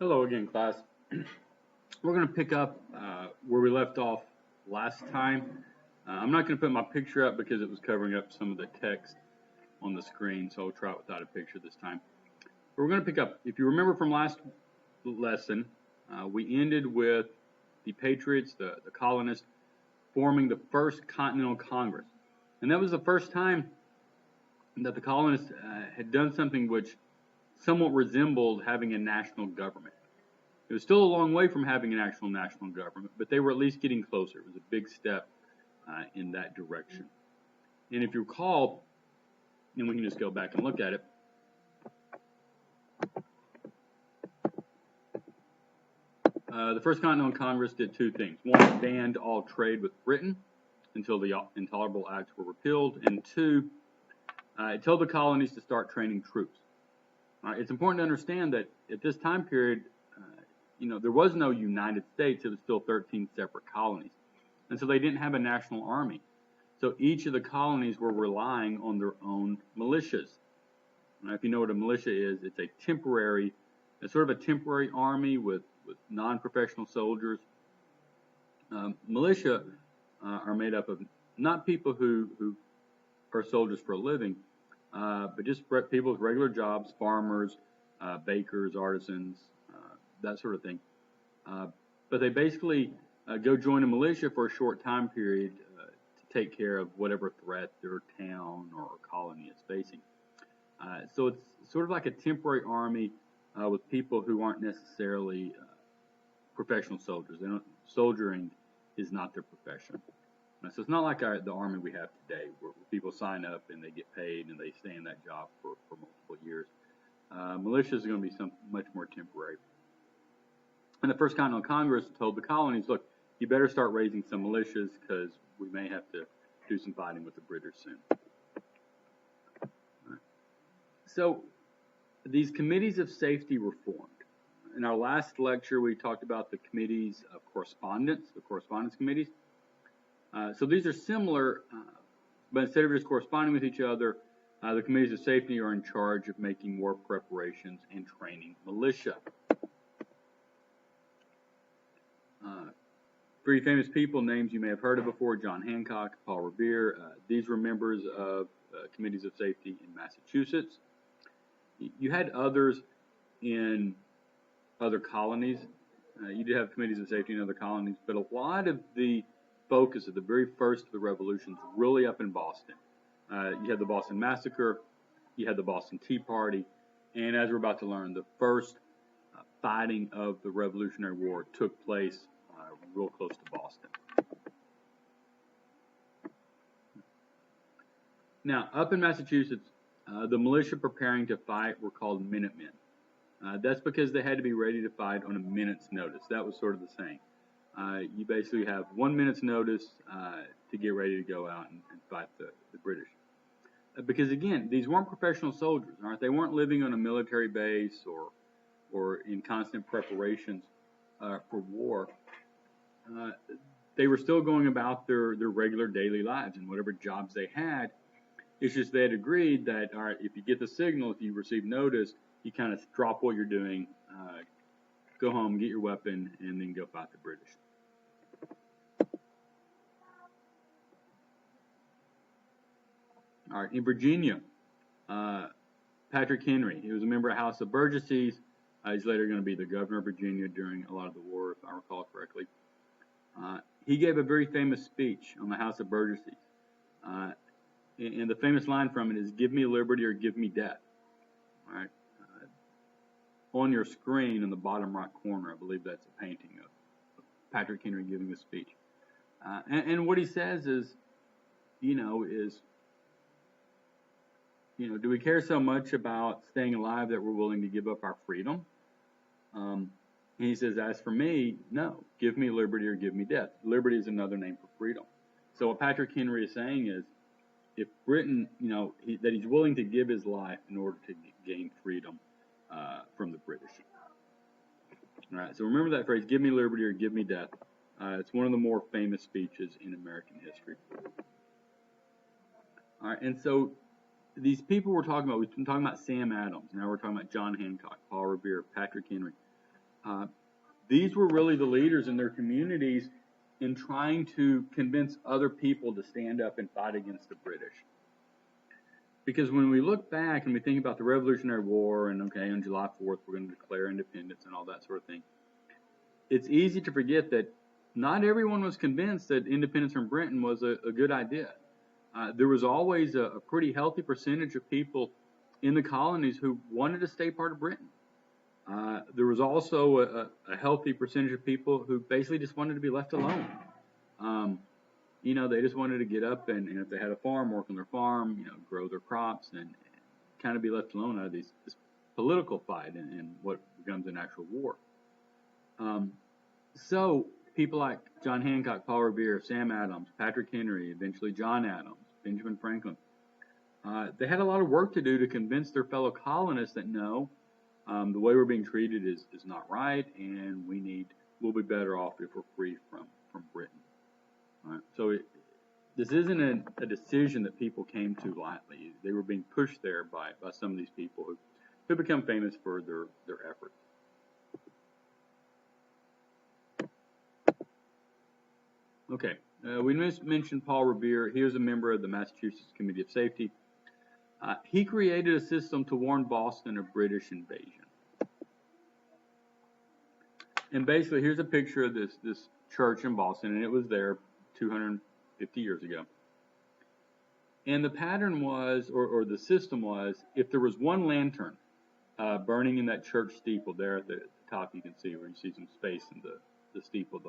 Hello again, class. We're going to pick up where we left off last time. I'm not going to put my picture up because it was covering up some of the text on the screen, so I'll try it without a picture this time. But we're going to pick up, if you remember from last lesson, we ended with the Patriots, the colonists, forming the first Continental Congress. And that was the first time that the colonists had done something which somewhat resembled having a national government. It was still a long way from having an actual national government, but they were at least getting closer. It was a big step in that direction. And if you recall, and we can just go back and look at it, the First Continental Congress did two things. One, it banned all trade with Britain until the Intolerable Acts were repealed, and two, it told the colonies to start training troops. It's important to understand that at this time period, there was no United States. It was still 13 separate colonies. And so they didn't have a national army. So each of the colonies were relying on their own militias. Now, if you know what a militia is, it's sort of a temporary army with non-professional soldiers. Militia are made up of not people who are soldiers for a living, but just people with regular jobs, farmers, bakers, artisans, that sort of thing. But they basically go join a militia for a short time period to take care of whatever threat their town or colony is facing. So it's sort of like a temporary army with people who aren't necessarily professional soldiers. Soldiering is not their profession. So it's not like the army we have today, where people sign up and they get paid and they stay in that job for multiple years. Militia is going to be much more temporary. And the First Continental Congress told the colonies, look, you better start raising some militias because we may have to do some fighting with the British soon. Right. So these committees of safety were formed. In our last lecture, we talked about the committees of correspondence, the correspondence committees. So these are similar, but instead of just corresponding with each other, the committees of safety are in charge of making war preparations and training militia. Three famous people, names you may have heard of before: John Hancock, Paul Revere. These were members of committees of safety in Massachusetts. You had others in other colonies. You did have committees of safety in other colonies, but a lot of the focus of the very first of the revolutions really up in Boston. You had the Boston Massacre, you had the Boston Tea Party, and as we're about to learn, the first fighting of the Revolutionary War took place real close to Boston. Now, up in Massachusetts, the militia preparing to fight were called Minutemen. That's because they had to be ready to fight on a minute's notice. That was sort of the saying. You basically have 1 minute's notice to get ready to go out and fight the British. Because again, these weren't professional soldiers, all right? They weren't living on a military base or in constant preparations for war. They were still going about their regular daily lives and whatever jobs they had. It's just they had agreed that, all right, if you get the signal, if you receive notice, you kind of drop what you're doing, go home, get your weapon, and then go fight the British. All right, in Virginia, Patrick Henry, he was a member of the House of Burgesses. He's later going to be the governor of Virginia during a lot of the war, if I recall correctly. He gave a very famous speech on the House of Burgesses. And the famous line from it is, "Give me liberty or give me death." All right. On your screen in the bottom right corner, I believe that's a painting of Patrick Henry giving a speech. And what he says is, do we care so much about staying alive that we're willing to give up our freedom? And he says, as for me, no, give me liberty or give me death. Liberty is another name for freedom. So what Patrick Henry is saying is, if Britain, that he's willing to give his life in order to gain freedom from the British. All right, so remember that phrase, give me liberty or give me death. It's one of the more famous speeches in American history. All right, and so these people we're talking about, we've been talking about Sam Adams, now we're talking about John Hancock, Paul Revere, Patrick Henry. These were really the leaders in their communities in trying to convince other people to stand up and fight against the British. Because when we look back and we think about the Revolutionary War and, okay, on July 4th, we're going to declare independence and all that sort of thing, it's easy to forget that not everyone was convinced that independence from Britain was a good idea. There was always a pretty healthy percentage of people in the colonies who wanted to stay part of Britain. There was also a healthy percentage of people who basically just wanted to be left alone. They just wanted to get up and if they had a farm, work on their farm, grow their crops and kind of be left alone out of this political fight and what becomes an actual war. So people like John Hancock, Paul Revere, Sam Adams, Patrick Henry, eventually John Adams, Benjamin Franklin, they had a lot of work to do to convince their fellow colonists that no, the way we're being treated is not right, and we'll be better off if we're free from Britain. All right? So this isn't a decision that people came to lightly. They were being pushed there by some of these people who become famous for their efforts. Okay, we mentioned Paul Revere. He was a member of the Massachusetts Committee of Safety. He created a system to warn Boston of British invasion. And basically, here's a picture of this church in Boston, and it was there 250 years ago. And the pattern was, or the system was, if there was one lantern burning in that church steeple there at the top, you can see where you see some space in the steeple,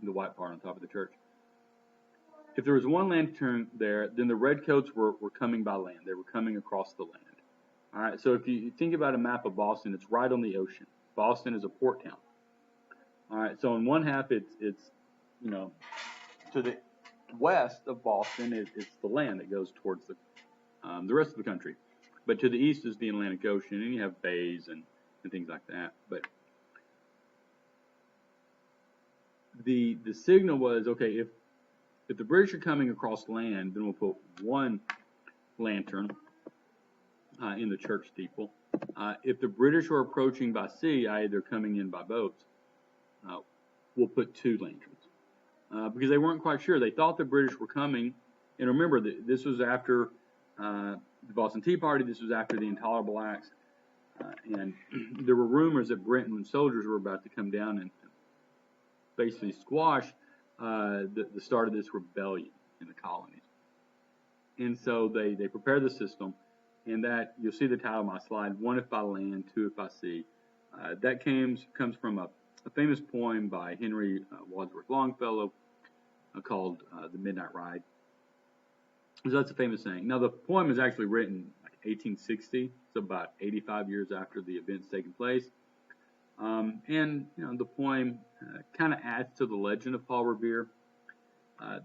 the white part on top of the church. If there was one lantern there, then the redcoats were coming by land. They were coming across the land. All right, so if you think about a map of Boston, it's right on the ocean. Boston is a port town. All right, so in one half, it's to the west of Boston, it's the land that goes towards the rest of the country. But to the east is the Atlantic Ocean, and you have bays and things like that. But the signal was, okay, if the British are coming across land, then we'll put one lantern in the church steeple. If the British are approaching by sea, i.e. they're coming in by boats, we'll put two lanterns. Because they weren't quite sure. They thought the British were coming. And remember, this was after the Boston Tea Party. This was after the Intolerable Acts. And there were rumors that Britain soldiers were about to come down and basically squash the start of this rebellion in the colonies. And so they prepared the system, and that, you'll see the title of my slide, One If by Land, Two If by Sea. That comes from a famous poem by Henry Wadsworth Longfellow called The Midnight Ride. So that's a famous saying. Now, the poem is actually written like 1860, so about 85 years after the event's taken place. And the poem kind of adds to the legend of Paul Revere.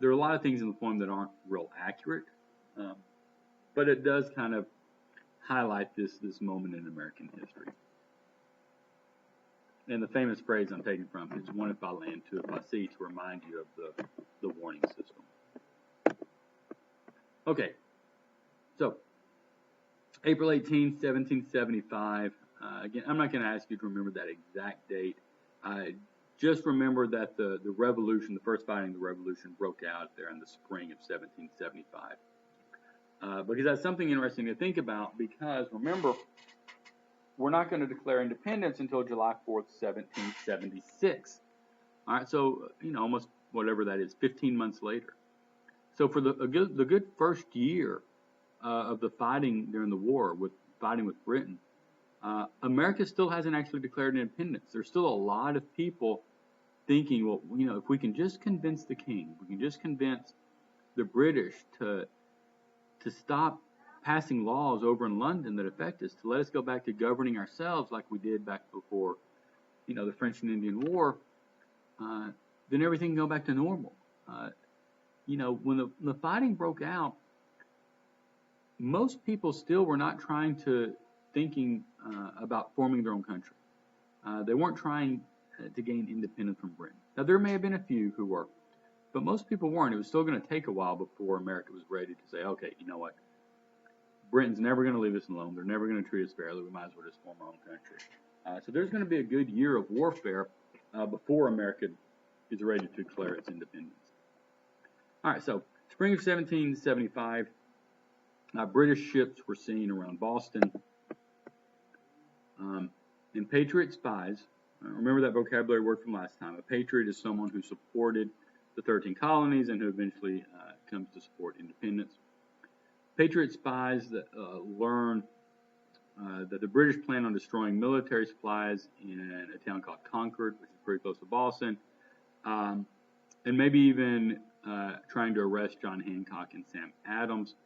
There are a lot of things in the poem that aren't real accurate, but it does kind of highlight this moment in American history. And the famous phrase I'm taking from is "One if by land, two if by sea," to remind you of the warning system. Okay, so April 18, 1775. Again, I'm not going to ask you to remember that exact date. Just remember that the revolution, the first fighting of the revolution, broke out there in the spring of 1775. Because that's something interesting to think about, because remember, we're not going to declare independence until July 4th, 1776. All right, so, almost whatever that is, 15 months later. So for the good first year of the fighting during the war, fighting with Britain, America still hasn't actually declared independence. There's still a lot of people thinking, well, if we can just convince the king, we can just convince the British to stop passing laws over in London that affect us, to let us go back to governing ourselves like we did back before, the French and Indian War, then everything can go back to normal. When the fighting broke out, most people still were not thinking about forming their own country. They weren't trying to gain independence from Britain. Now, there may have been a few who were, but most people weren't. It was still going to take a while before America was ready to say, okay, you know what? Britain's never going to leave us alone. They're never going to treat us fairly. We might as well just form our own country. So there's going to be a good year of warfare before America is ready to declare its independence. All right, so spring of 1775, British ships were seen around Boston. And patriot spies, remember that vocabulary word from last time. A patriot is someone who supported the 13 colonies and who eventually comes to support independence. Patriot spies that learn that the British plan on destroying military supplies in a town called Concord, which is pretty close to Boston, and maybe even trying to arrest John Hancock and Sam Adams.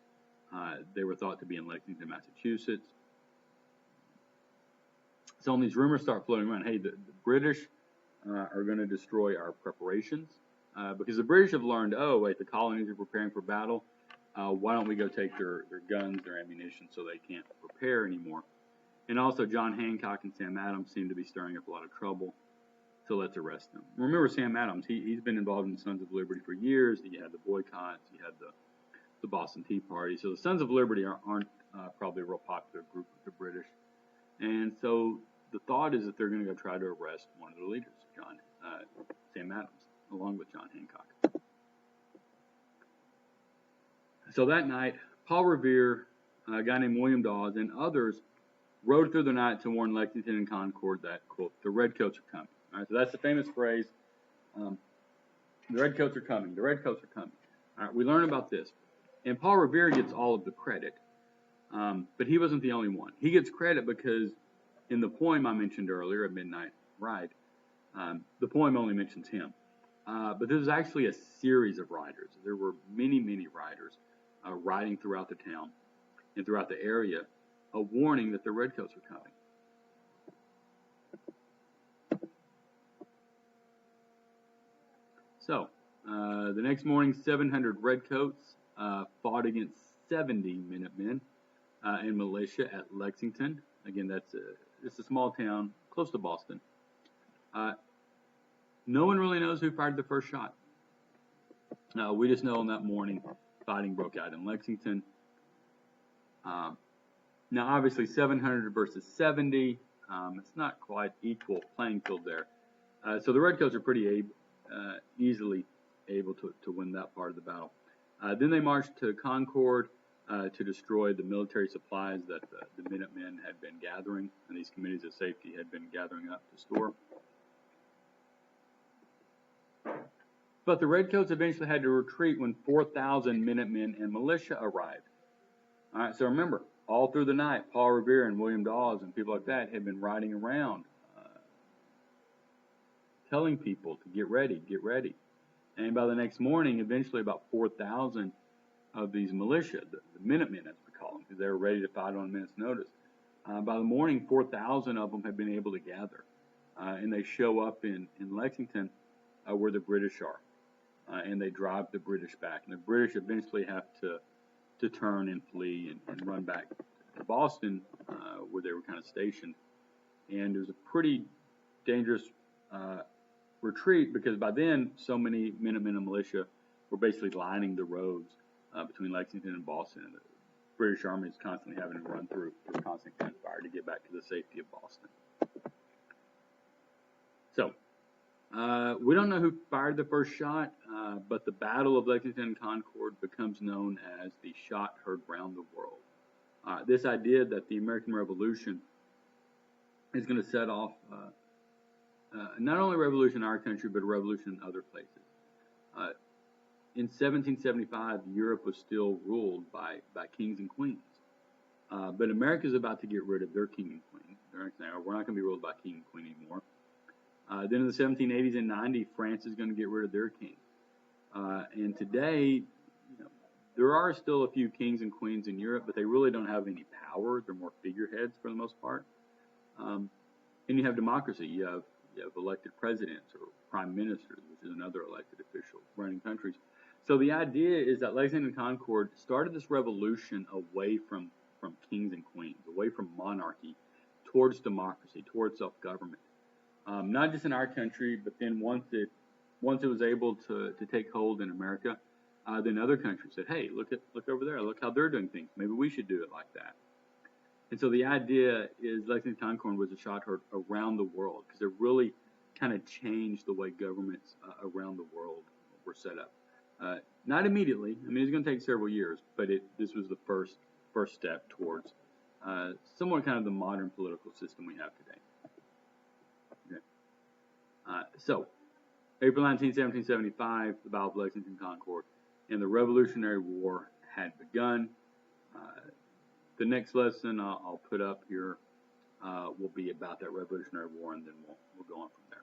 They were thought to be in Lexington, Massachusetts. So when these rumors start floating around, hey, the British are going to destroy our preparations, because the British have learned, oh, wait, the colonies are preparing for battle. Why don't we go take their guns, their ammunition, so they can't prepare anymore? And also, John Hancock and Sam Adams seem to be stirring up a lot of trouble, so let's arrest them. Remember Sam Adams, he's been involved in the Sons of Liberty for years. He had the boycotts, he had the Boston Tea Party. So the Sons of Liberty aren't probably a real popular group with the British. And so the thought is that they're going to go try to arrest one of the leaders, Sam Adams, along with John Hancock. So that night, Paul Revere, a guy named William Dawes, and others rode through the night to warn Lexington and Concord that, quote, the redcoats are coming. All right, so that's the famous phrase, the redcoats are coming, the redcoats are coming. All right, we learn about this. And Paul Revere gets all of the credit, but he wasn't the only one. He gets credit because in the poem I mentioned earlier, A Midnight Ride, the poem only mentions him. But this is actually a series of riders. There were many, many riders riding throughout the town and throughout the area, a warning that the redcoats were coming. So, the next morning, 700 redcoats fought against 70 Minutemen and militia at Lexington. Again, it's a small town close to Boston. No one really knows who fired the first shot. We just know on that morning, fighting broke out in Lexington. Now, obviously, 700 versus 70, it's not quite equal playing field there. So the redcoats are pretty easily able to win that part of the battle. Then they marched to Concord to destroy the military supplies that the Minutemen had been gathering, and these committees of safety had been gathering up to store. But the redcoats eventually had to retreat when 4,000 Minutemen and militia arrived. All right, so remember, all through the night, Paul Revere and William Dawes and people like that had been riding around telling people to get ready, get ready. And by the next morning, eventually about 4,000 of these militia, the Minutemen as we call them, because they were ready to fight on a minute's notice. By the morning, 4,000 of them had been able to gather. And they show up in Lexington where the British are. And they drive the British back. And the British eventually have to turn and flee and run back to Boston, where they were kind of stationed. And it was a pretty dangerous retreat, because by then so many Minutemen and militia were basically lining the roads between Lexington and Boston. And the British Army is constantly having to run through constant gunfire to get back to the safety of Boston. So, we don't know who fired the first shot, but the Battle of Lexington and Concord becomes known as the shot heard round the world. This idea that the American Revolution is going to set off not only a revolution in our country, but a revolution in other places. In 1775, Europe was still ruled by kings and queens. But America is about to get rid of their king and queen. They're saying, we're not going to be ruled by king and queen anymore. Then in the 1780s and 90s, France is going to get rid of their king. And today, there are still a few kings and queens in Europe, but they really don't have any power. They're more figureheads for the most part. And you have democracy. You have elected presidents or prime ministers, which is another elected official running countries. So the idea is that Lexington and Concord started this revolution away from kings and queens, away from monarchy, towards democracy, towards self-government. Not just in our country, but then once it was able to take hold in America, then other countries said, hey, look over there, look how they're doing things. Maybe we should do it like that. And so the idea is Lexington Concord was a shot heard around the world because it really kind of changed the way governments around the world were set up. Not immediately. I mean, it's going to take several years, but this was the first step towards somewhat kind of the modern political system we have today. Okay. So, April 19, 1775, the Battle of Lexington Concord, and the Revolutionary War had begun. The next lesson I'll put up here will be about that Revolutionary War, and then we'll go on from there.